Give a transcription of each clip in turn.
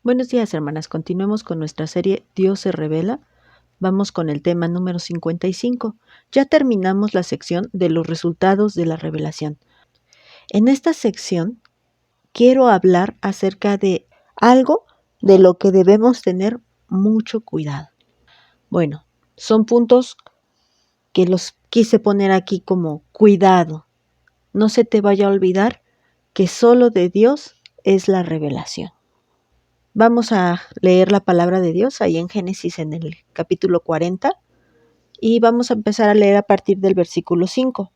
Buenos días, hermanas. Continuemos con nuestra serie Dios se revela. Vamos con el tema número 55. Ya terminamos la sección de los resultados de la revelación. En esta sección quiero hablar acerca de algo de lo que debemos tener mucho cuidado. Bueno, son puntos que los quise poner aquí como cuidado. No se te vaya a olvidar que solo de Dios es la revelación. Vamos a leer la palabra de Dios ahí en Génesis en el capítulo 40 y vamos a empezar a leer a partir del versículo 5.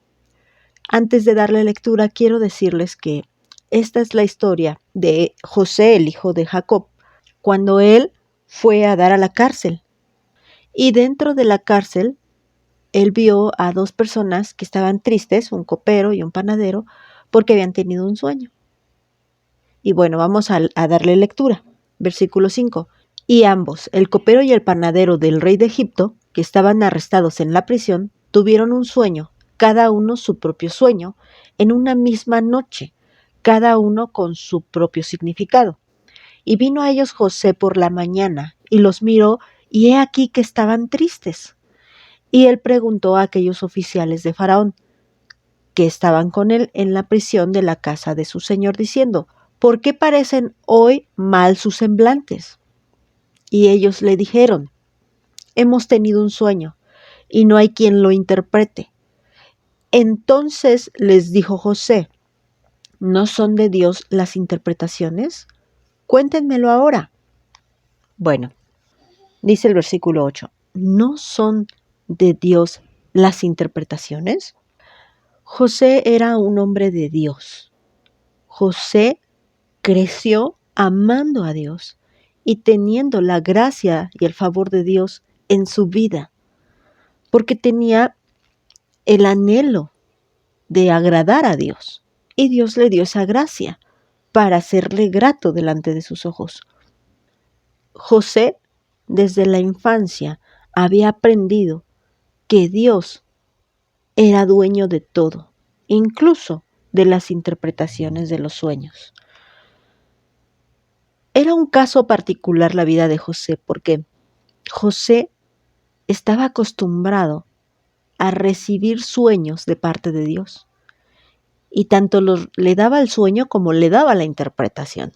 Antes de darle lectura, quiero decirles que esta es la historia de José, el hijo de Jacob, cuando él fue a dar a la cárcel. Y dentro de la cárcel, él vio a dos personas que estaban tristes, un copero y un panadero, porque habían tenido un sueño. Y bueno, vamos a darle lectura. Versículo 5. Y ambos, el copero y el panadero del rey de Egipto, que estaban arrestados en la prisión, tuvieron un sueño, cada uno su propio sueño, en una misma noche, cada uno con su propio significado. Y vino a ellos José por la mañana, y los miró, y he aquí que estaban tristes. Y él preguntó a aquellos oficiales de Faraón, que estaban con él en la prisión de la casa de su señor, diciendo, ¿por qué parecen hoy mal sus semblantes? Y ellos le dijeron, hemos tenido un sueño, y no hay quien lo interprete. Entonces les dijo José, ¿no son de Dios las interpretaciones? Cuéntenmelo ahora. Bueno, dice el versículo 8, ¿no son de Dios las interpretaciones? José era un hombre de Dios. José creció amando a Dios y teniendo la gracia y el favor de Dios en su vida, porque tenía el anhelo de agradar a Dios, y Dios le dio esa gracia para hacerle grato delante de sus ojos. José, desde la infancia, había aprendido que Dios era dueño de todo, incluso de las interpretaciones de los sueños. Era un caso particular la vida de José, porque José estaba acostumbrado a recibir sueños de parte de Dios. Y tanto le daba el sueño como le daba la interpretación.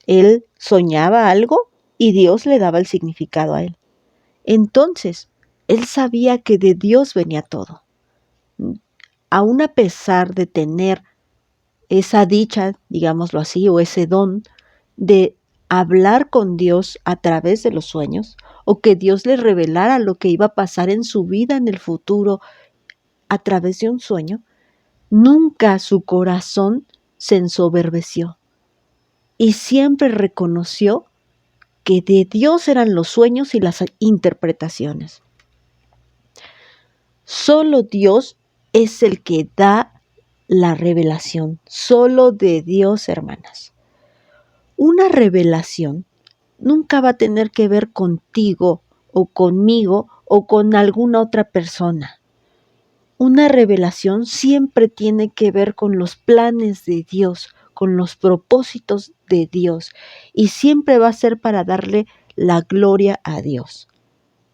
Él soñaba algo y Dios le daba el significado a él. Entonces, él sabía que de Dios venía todo. Aún a pesar de tener esa dicha, digámoslo así, o ese don de hablar con Dios a través de los sueños, o que Dios le revelara lo que iba a pasar en su vida en el futuro a través de un sueño, nunca su corazón se ensoberbeció y siempre reconoció que de Dios eran los sueños y las interpretaciones. Solo Dios es el que da la revelación, solo de Dios, hermanas. Una revelación nunca va a tener que ver contigo o conmigo o con alguna otra persona. Una revelación siempre tiene que ver con los planes de Dios, con los propósitos de Dios, y siempre va a ser para darle la gloria a Dios.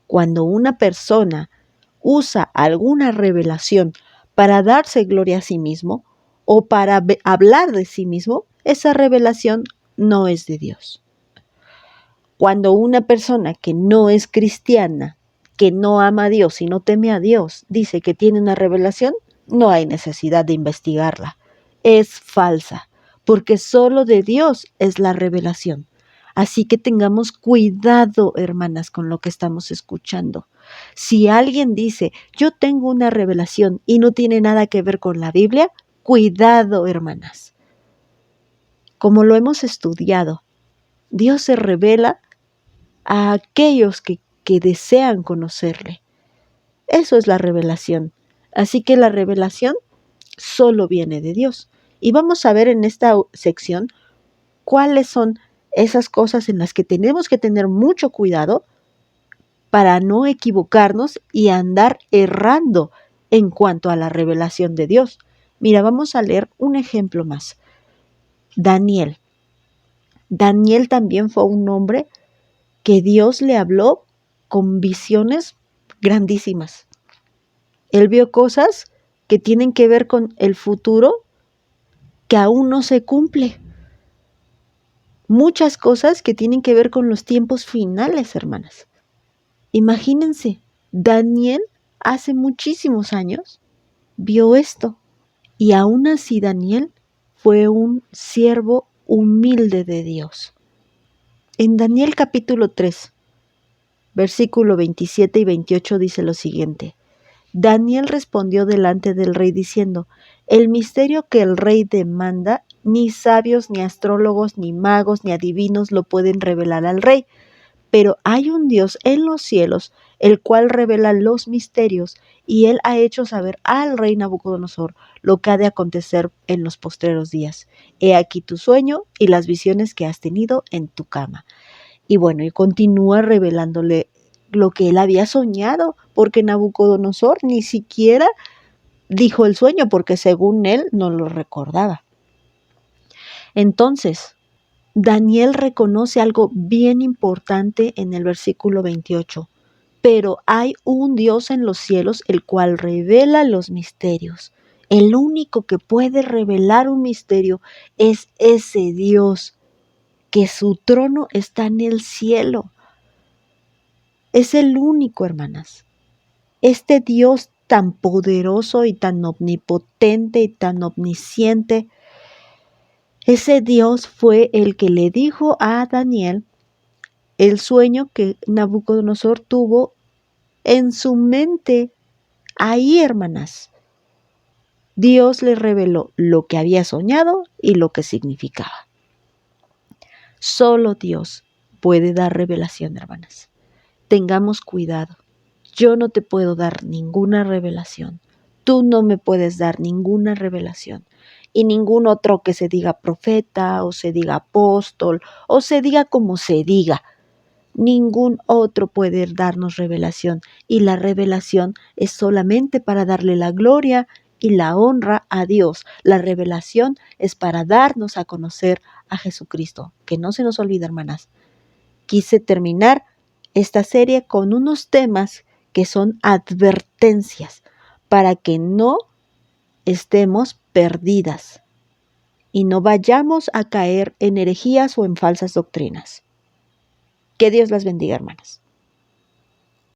Cuando una persona usa alguna revelación para darse gloria a sí mismo o para hablar de sí mismo, esa revelación no es de Dios. Cuando una persona que no es cristiana, que no ama a Dios y no teme a Dios, dice que tiene una revelación, no hay necesidad de investigarla. Es falsa, porque solo de Dios es la revelación. Así que tengamos cuidado, hermanas, con lo que estamos escuchando. Si alguien dice, yo tengo una revelación y no tiene nada que ver con la Biblia, cuidado, hermanas. Como lo hemos estudiado, Dios se revela a aquellos que desean conocerle. Eso es la revelación. Así que la revelación solo viene de Dios. Y vamos a ver en esta sección cuáles son esas cosas en las que tenemos que tener mucho cuidado para no equivocarnos y andar errando en cuanto a la revelación de Dios. Mira, vamos a leer un ejemplo más. Daniel. Daniel también fue un hombre que Dios le habló con visiones grandísimas. Él vio cosas que tienen que ver con el futuro que aún no se cumple. Muchas cosas que tienen que ver con los tiempos finales, hermanas. Imagínense, Daniel hace muchísimos años vio esto y aún así Daniel fue un siervo humilde de Dios. En Daniel capítulo 3, versículo 27 y 28 dice lo siguiente: Daniel respondió delante del rey diciendo: el misterio que el rey demanda, ni sabios, ni astrólogos, ni magos, ni adivinos lo pueden revelar al rey. Pero hay un Dios en los cielos, el cual revela los misterios, y él ha hecho saber al rey Nabucodonosor lo que ha de acontecer en los postreros días. He aquí tu sueño y las visiones que has tenido en tu cama. Y bueno, y continúa revelándole lo que él había soñado, porque Nabucodonosor ni siquiera dijo el sueño, porque según él no lo recordaba. Entonces, Daniel reconoce algo bien importante en el versículo 28. Pero hay un Dios en los cielos, el cual revela los misterios. El único que puede revelar un misterio es ese Dios, que su trono está en el cielo. Es el único, hermanas. Este Dios tan poderoso y tan omnipotente y tan omnisciente, ese Dios fue el que le dijo a Daniel el sueño que Nabucodonosor tuvo en su mente. Ahí, hermanas, Dios le reveló lo que había soñado y lo que significaba. Solo Dios puede dar revelación, hermanas. Tengamos cuidado. Yo no te puedo dar ninguna revelación. Tú no me puedes dar ninguna revelación. Y ningún otro que se diga profeta o se diga apóstol o se diga como se diga. Ningún otro puede darnos revelación. Y la revelación es solamente para darle la gloria y la honra a Dios. La revelación es para darnos a conocer a Jesucristo. Que no se nos olvide, hermanas. Quise terminar esta serie con unos temas que son advertencias para que no estemos perdidas y no vayamos a caer en herejías o en falsas doctrinas. Que Dios las bendiga, hermanas.